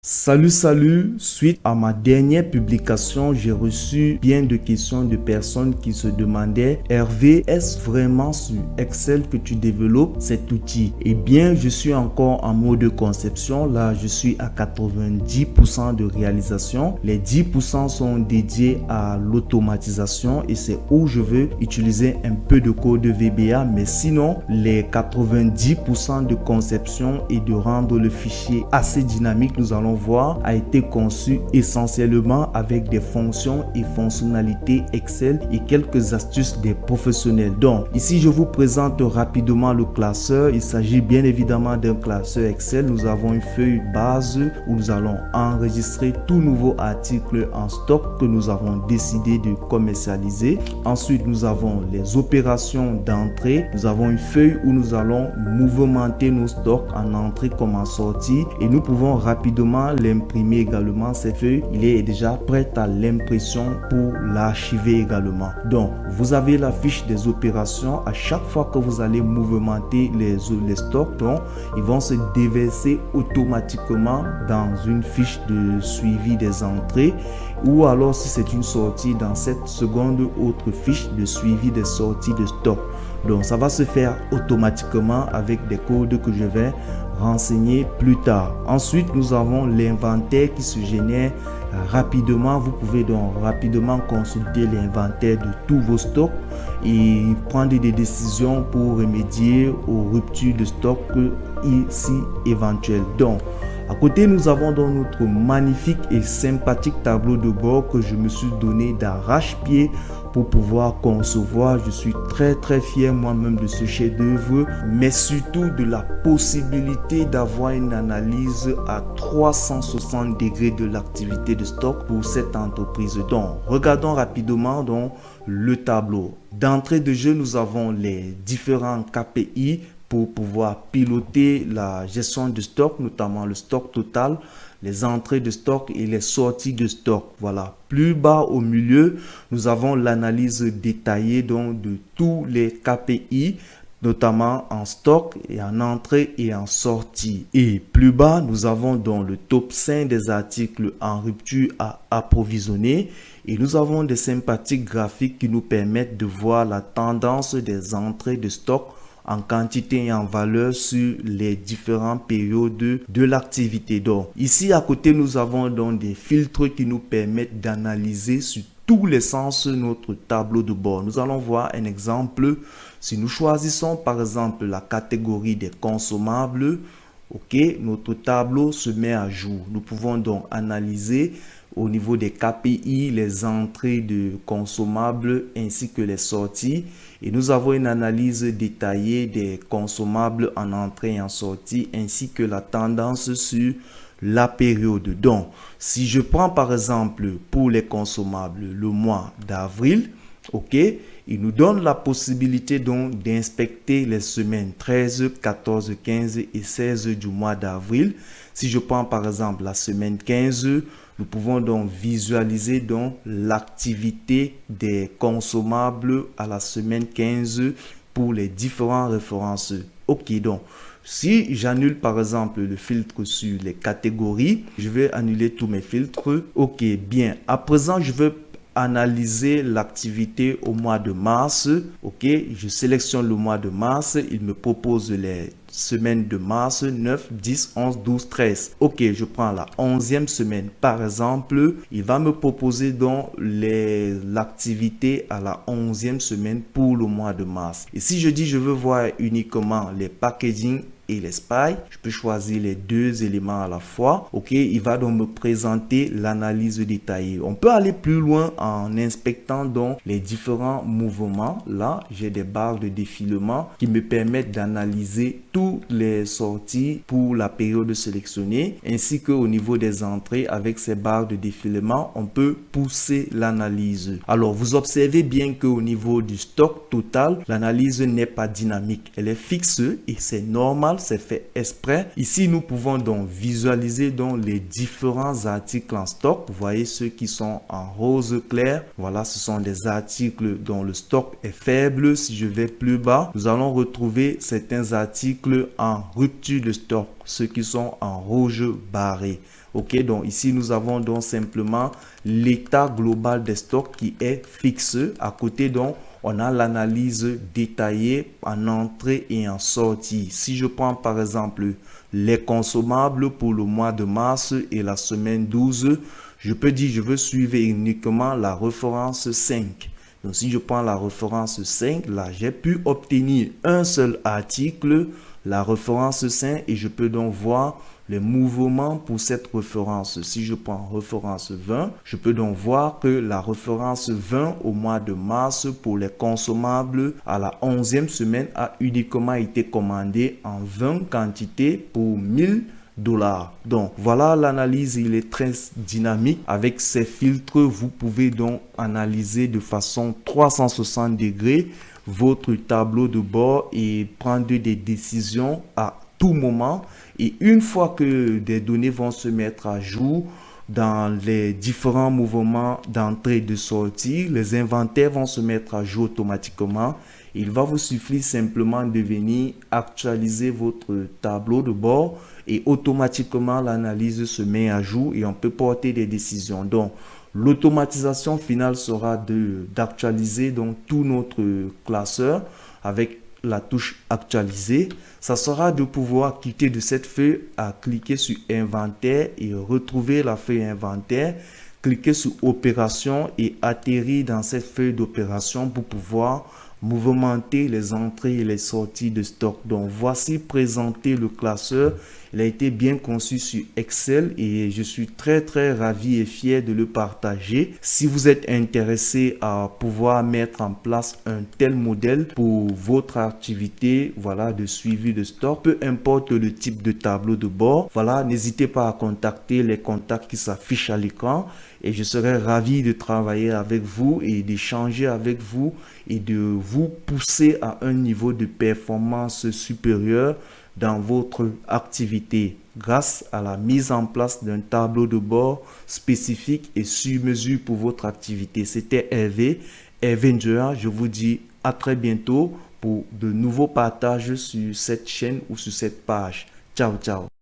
Salut, suite à ma dernière publication, j'ai reçu bien de questions de personnes qui se demandaient: Hervé, est-ce vraiment sur Excel que tu développes cet outil? Eh bien, je suis encore en mode de conception. Là, je suis à 90% de réalisation. Les 10% sont dédiés à l'automatisation et c'est où je veux utiliser un peu de code VBA. Mais sinon, les 90% de conception et de rendre le fichier assez dynamique, nous allons voir, a été conçu essentiellement avec des fonctions et fonctionnalités Excel et quelques astuces des professionnels. Donc ici je vous présente rapidement le classeur. Il s'agit bien évidemment d'un classeur Excel. Nous avons une feuille base où nous allons enregistrer tout nouveau article en stock que nous avons décidé de commercialiser. Ensuite nous avons les opérations d'entrée. Nous avons une feuille où nous allons mouvementer nos stocks en entrée comme en sortie et nous pouvons rapidement l'imprimer également. Cette feuille, il est déjà prête à l'impression pour l'archiver également. Donc vous avez la fiche des opérations. À chaque fois que vous allez mouvementer les stocks, donc ils vont se déverser automatiquement dans une fiche de suivi des entrées, ou alors si c'est une sortie, dans cette seconde autre fiche de suivi des sorties de stock. Donc ça va se faire automatiquement avec des codes que je vais renseigner plus tard. Ensuite nous avons l'inventaire qui se génère rapidement. Vous pouvez donc rapidement consulter l'inventaire de tous vos stocks et prendre des décisions pour remédier aux ruptures de stock ici éventuelles. Donc à côté, nous avons donc notre magnifique et sympathique tableau de bord que je me suis donné d'arrache-pied pour pouvoir concevoir. Je suis très fier moi-même de ce chef-d'œuvre, mais surtout de la possibilité d'avoir une analyse à 360 degrés de l'activité de stock pour cette entreprise. Donc, regardons rapidement donc le tableau. D'entrée de jeu, nous avons les différents KPI pour pouvoir piloter la gestion de stock, notamment le stock total, les entrées de stock et les sorties de stock. Voilà. Plus bas au milieu, nous avons l'analyse détaillée donc de tous les KPI, notamment en stock et en entrée et en sortie. Et plus bas, nous avons donc le top 5 des articles en rupture à approvisionner. Et nous avons des sympathiques graphiques qui nous permettent de voir la tendance des entrées de stock en quantité et en valeur sur les différentes périodes de l'activité. Donc ici à côté, nous avons donc des filtres qui nous permettent d'analyser sur tous les sens notre tableau de bord. Nous allons voir un exemple. Si nous choisissons par exemple la catégorie des consommables, ok, notre tableau se met à jour. Nous pouvons donc analyser au niveau des KPI, les entrées de consommables ainsi que les sorties. Et nous avons une analyse détaillée des consommables en entrée et en sortie ainsi que la tendance sur la période. Donc, si je prends par exemple pour les consommables le mois d'avril, ok, il nous donne la possibilité donc d'inspecter les semaines 13, 14, 15 et 16 du mois d'avril. Si je prends par exemple la semaine 15, nous pouvons donc visualiser donc l'activité des consommables à la semaine 15 pour les différentes références. Ok, donc si j'annule par exemple le filtre sur les catégories, je vais annuler tous mes filtres. Ok, bien. À présent, je veux analyser l'activité au mois de mars. Ok, je sélectionne le mois de mars. Il me propose les semaines de mars 9, 10, 11, 12, 13. Ok, je prends la 11e semaine. Par exemple, il va me proposer donc l'activité à la 11e semaine pour le mois de mars. Et si je dis je veux voir uniquement les packaging et les SPY, je peux choisir les deux éléments à la fois. Ok, il va donc me présenter l'analyse détaillée. On peut aller plus loin en inspectant donc les différents mouvements. Là, j'ai des barres de défilement qui me permettent d'analyser toutes les sorties pour la période sélectionnée, ainsi que au niveau des entrées. Avec ces barres de défilement, on peut pousser l'analyse. Alors, vous observez bien qu'au niveau du stock total, l'analyse n'est pas dynamique. Elle est fixe et c'est normal. C'est fait exprès. Ici, nous pouvons donc visualiser donc les différents articles en stock. Vous voyez ceux qui sont en rose clair. Voilà, ce sont des articles dont le stock est faible. Si je vais plus bas, nous allons retrouver certains articles en rupture de stock, ceux qui sont en rouge barré. Ok, donc ici nous avons donc simplement l'état global des stocks qui est fixe. À côté donc on a l'analyse détaillée en entrée et en sortie. Si je prends par exemple les consommables pour le mois de mars et la semaine 12, je peux dire je veux suivre uniquement la référence 5. Donc si je prends la référence 5, là j'ai pu obtenir un seul article, la référence 5, et je peux donc voir les mouvements pour cette référence. Si je prends référence 20, je peux donc voir que la référence 20 au mois de mars pour les consommables à la 11e semaine a uniquement été commandée en 20 quantités pour 1000 dollars. Donc voilà l'analyse, il est très dynamique. Avec ces filtres, vous pouvez donc analyser de façon 360 degrés votre tableau de bord et prendre des décisions à tout moment. Et une fois que des données vont se mettre à jour dans les différents mouvements d'entrée et de sortie, les inventaires vont se mettre à jour automatiquement. Il va vous suffire simplement de venir actualiser votre tableau de bord et automatiquement l'analyse se met à jour et on peut porter des décisions. Donc l'automatisation finale sera d'actualiser donc tout notre classeur avec la touche actualiser. Ça sera de pouvoir quitter de cette feuille à cliquer sur inventaire et retrouver la feuille inventaire, cliquer sur opération et atterrir dans cette feuille d'opération pour pouvoir mouvementer les entrées et les sorties de stock. Donc voici présenté le classeur. Il a été bien conçu sur Excel et je suis très ravi et fier de le partager. Si vous êtes intéressé à pouvoir mettre en place un tel modèle pour votre activité, voilà, de suivi de stock, peu importe le type de tableau de bord, voilà, n'hésitez pas à contacter les contacts qui s'affichent à l'écran et je serai ravi de travailler avec vous et d'échanger avec vous et de vous pousser à un niveau de performance supérieur dans votre activité grâce à la mise en place d'un tableau de bord spécifique et sur mesure pour votre activité. C'était Hervé Njua. Je vous dis à très bientôt pour de nouveaux partages sur cette chaîne ou sur cette page. Ciao, ciao.